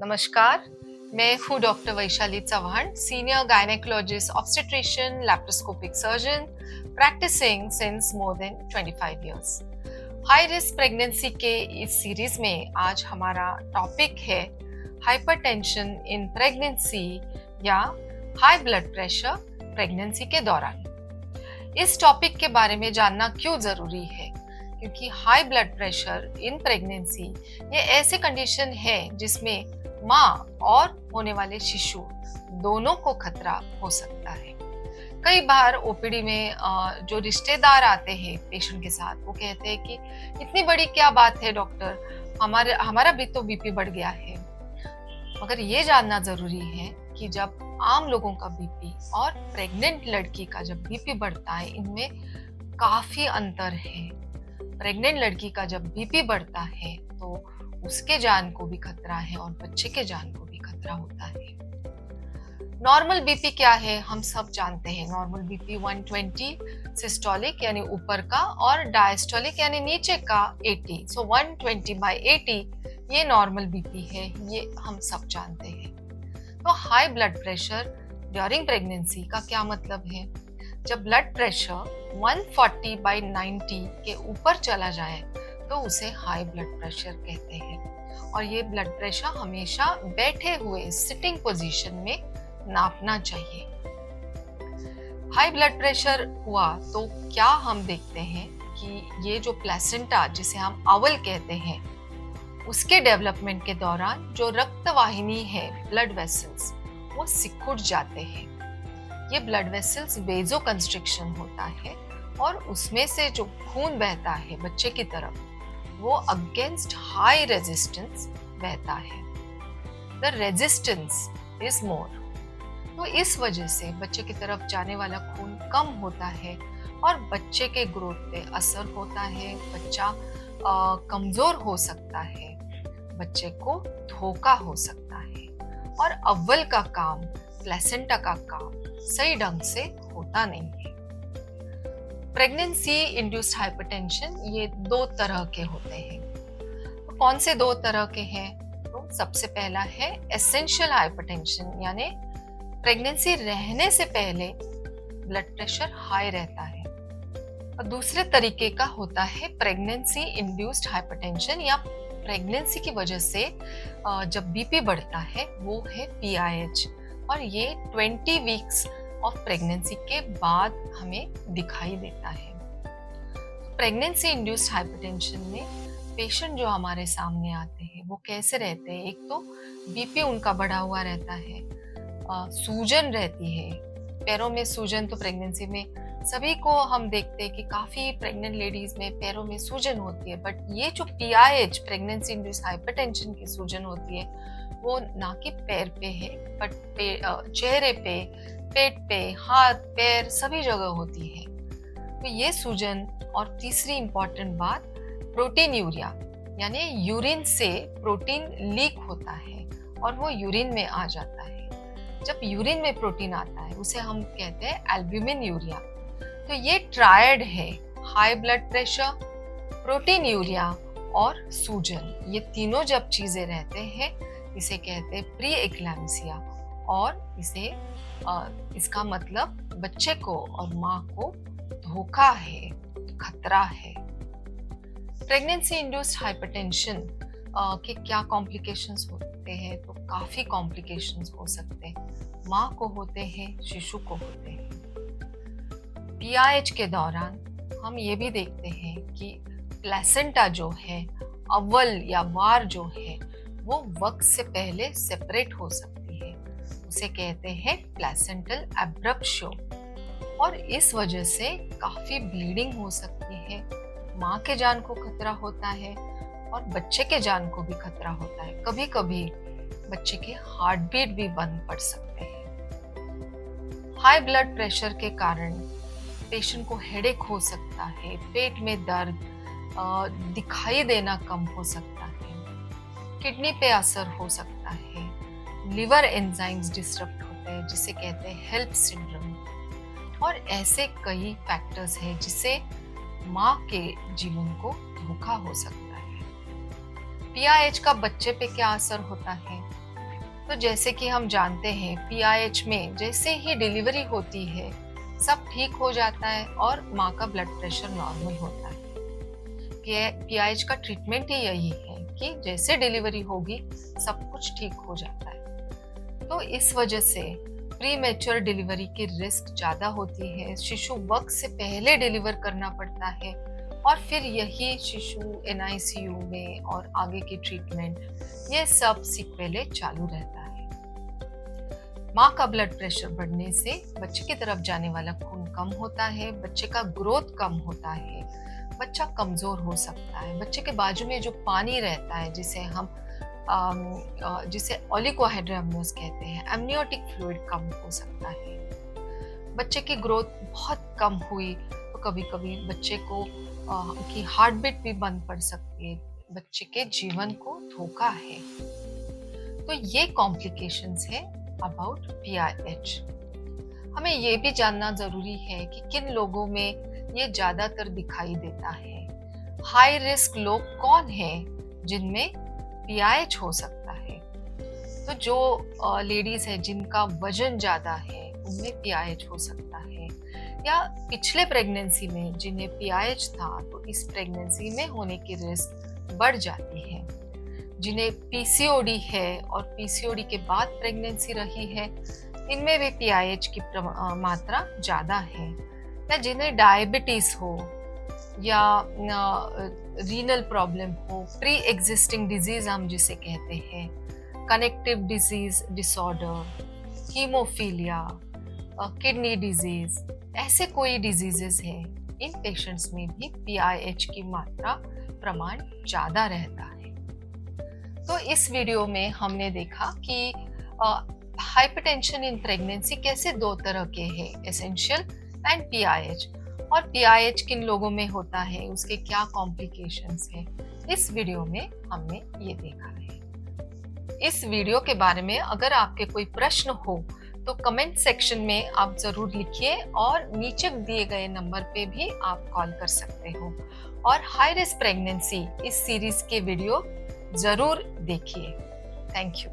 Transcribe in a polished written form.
नमस्कार, मैं हूँ doctor Vaishali Chauhan, senior gynaecologist, obstetrician, laparoscopic surgeon, practising since more than 25 years. High risk pregnancy के इस सीरीज में आज हमारा टॉपिक है हाइपरटेंशन इन प्रेगनेंसी या हाई ब्लड प्रेशर प्रेगनेंसी के दौरान। इस टॉपिक के बारे में जानना क्यों जरूरी है? क्योंकि high blood pressure in pregnancy ये ऐसे कंडीशन है जिसमें माँ और होने वाले शिशु दोनों को खतरा हो सकता है। कई बार ओपीडी में जो रिश्तेदार आते हैं पेशेंट के साथ, वो कहते हैं कि इतनी बड़ी क्या बात है डॉक्टर, हमारा भी तो बीपी बढ़ गया है। मगर ये जानना जरूरी है कि जब आम लोगों का बीपी और प्रेग्नेंट लड़की का जब बीपी बढ़ता है, इनमें काफी अंतर है। प्रेग्नेंट लड़की का जब बीपी बढ़ता है तो उसके जान को भी खतरा है और बच्चे के जान को भी खतरा होता है। नॉर्मल बीपी क्या है हम सब जानते हैं। नॉर्मल बीपी 120 सिस्टोलिक यानी ऊपर का और डायस्टोलिक यानी नीचे का 80। सो 120/80 ये नॉर्मल बीपी है, ये हम सब जानते हैं। तो high blood pressure during pregnancy का क्या मतलब है? जब ब्लड प्रेशर 140/90 के ऊपर चला जाए तो उसे हाई ब्लड प्रेशर कहते हैं। और ये ब्लड प्रेशर हमेशा बैठे हुए सिटिंग पोजीशन में नापना चाहिए। हाई ब्लड प्रेशर हुआ तो क्या हम देखते हैं कि ये जो प्लेसेंटा जिसे हम अवल कहते हैं, उसके डेवलपमेंट के दौरान जो रक्तवाहिनी है, ब्लड वेसल्स, वो सिकुड़ जाते हैं। ये ब्लड वेसल्स वेजो कंस्ट्रिक्शन होता है और उसमें से जो खून बहता है बच्चे की तरफ, वो अगेंस्ट हाई रेजिस्टेंस बहता है। The resistance is more. तो इस वजह से बच्चे की तरफ जाने वाला खून कम होता है और बच्चे के ग्रोथ पे असर होता है। बच्चा कमजोर हो सकता है, बच्चे को धोखा हो सकता है और अव्वल का काम, प्लेसेंटा का काम सही ढंग से होता नहीं है। प्रेगनेंसी इंड्यूस्ड हाइपरटेंशन ये दो तरह के होते हैं। तो कौन से दो तरह के हैं? तो सबसे पहला है एसेंशियल हाइपरटेंशन, यानी प्रेगनेंसी रहने से पहले ब्लड प्रेशर हाई रहता है। और दूसरे तरीके का होता है प्रेगनेंसी इंड्यूस्ड हाइपरटेंशन, या प्रेगनेंसी की वजह से जब बीपी बढ़ता है, वो है PIH। और ये 20 वीक्स ऑफ प्रेगनेंसी के बाद हमें दिखाई देता है। प्रेगनेंसी इंड्यूस्ड हाइपरटेंशन में पेशेंट जो हमारे सामने आते हैं वो कैसे रहते हैं? एक तो बीपी उनका बढ़ा हुआ रहता है, सूजन रहती है, पैरों में सूजन। तो प्रेगनेंसी में सभी को हम देखते हैं कि काफी प्रेग्नेंट लेडीज में पैरों में सूजन होती है। बट ये जो PIH, प्रेगनेंसी इंड्यूस्ड हाइपरटेंशन की सूजन होती है, वो ना कि पैर पे है, बट चेहरे पे, पेट पे, हाथ, पैर सभी जगह होती है। तो ये सूजन। और तीसरी इंपॉर्टेंट बात, प्रोटीन यूरिया, यानी यूरिन से प्रोटीन लीक होता है और वो यूरिन में आ जाता है। जब यूरिन में प्रोटीन आता है उसे हम कहते हैं एल्ब्यूमिन यूरिया। तो ये ट्रायड है, high blood pressure, protein urea और सूजन। ये तीनों जब चीजें रहते हैं, इसे कहते हैं प्री एक्लैम्सिया। और इसका मतलब बच्चे को और माँ को धोखा है, खतरा है। प्रेगनेंसी इंड्यूस्ड हाइपरटेंशन के क्या कॉम्प्लिकेशंस होते हैं? तो काफी कॉम्प्लिकेशंस हो सकते हैं। माँ को होते हैं, शिशु को होते हैं। PIH के दौरान हम ये भी देखते हैं कि प्लेसेंटा जो है, अव्वल या वार जो है, वो वक्त से पहले सेपरेट हो सकती है। उसे कहते हैं प्लेसेंटल एब्रप्शन। और इस वजह से काफी ब्लीडिंग हो सकती है। माँ के जान को खतरा होता है और बच्चे के जान को भी खतरा होता है। कभी कभी बच्चे के हार्ट बीट भी बंद पड़ सकते हैं। हाई ब्लड प्रेशर के कारण पेशेंट को हेडेक हो सकता है, पेट में दर्द, दिखाई देना कम हो सकता है, किडनी पे असर हो सकता है, लिवर एंजाइम्स डिस्टर्ब होते हैं जिसे कहते हैं हेल्प सिंड्रोम। और ऐसे कई फैक्टर्स हैं जिससे माँ के जीवन को धोखा हो सकता है। PIH का बच्चे पे क्या असर होता है? तो जैसे कि हम जानते हैं पीआईएच में जैसे ही डिलीवरी होती है सब ठीक हो जाता है और माँ का ब्लड प्रेशर नॉर्मल होता है। पीआईएच का ट्रीटमेंट ही यही है कि जैसे डिलीवरी होगी सब कुछ ठीक हो जाता है। तो इस वजह से प्री मैच्योर डिलीवरी की रिस्क ज़्यादा होती है, शिशु वक्त से पहले डिलीवर करना पड़ता है और फिर यही शिशु एनआईसीयू में और आगे की ट्रीटमेंट ये सब सीक्वेले चालू रहता है। माँ का ब्लड प्रेशर बढ़ने से बच्चे की तरफ जाने वाला खून कम होता है, बच्चे का ग्रोथ कम होता है, बच्चा कमजोर हो सकता है, बच्चे के बाजू में जो पानी रहता है जिसे ओलिगोहाइड्रामनोस कहते हैं, एमनियोटिक फ्लूइड कम हो सकता है। बच्चे की ग्रोथ बहुत कम हुई तो कभी कभी बच्चे को की हार्ट बीट भी बंद पड़ सकती है, बच्चे के जीवन को धोखा है। तो ये कॉम्प्लिकेशंस है अबाउट पीआईएच। हमें ये भी जानना जरूरी है कि किन लोगों में ये ज्यादातर दिखाई देता है। हाई रिस्क लोग कौन हैं जिनमें पीआईएच हो सकता है? तो जो लेडीज है जिनका वजन ज्यादा है उनमें पीआईएच हो सकता है, या पिछले प्रेगनेंसी में जिन्हें पीआईएच था तो इस प्रेगनेंसी में होने की रिस्क बढ़ जाती है। जिन्हें पीसीओडी है और पीसीओडी के बाद प्रेगनेंसी रही है इनमें भी पीआईएच की मात्रा ज्यादा है, या जिन्हें डायबिटीज हो या रीनल प्रॉब्लम हो, प्री एग्जिस्टिंग डिजीज हम जिसे कहते हैं, connective disease disorder, haemophilia, kidney disease, ऐसे कोई डिजीजेस हैं, इन पेशेंट्स में भी पीआईएच की मात्रा प्रमाण ज्यादा रहता है। तो इस वीडियो में हमने देखा कि हाइपरटेंशन इन प्रेगनेंसी कैसे दो तरह के हैं, एसेंशियल एंड पीआईएच, और पीआईएच किन लोगों में होता है, उसके क्या कॉम्प्लिकेशंस हैं। इस वीडियो में हमने ये देखा है। इस वीडियो के बारे में अगर आपके कोई प्रश्न हो तो कमेंट सेक्शन में आप जरूर लिखिए और नीचे दिए गए नंबर पे भी आप कॉल कर सकते हो। और हाई रिस्क प्रेगनेंसी इस सीरीज के वीडियो जरूर देखिए। Thank you.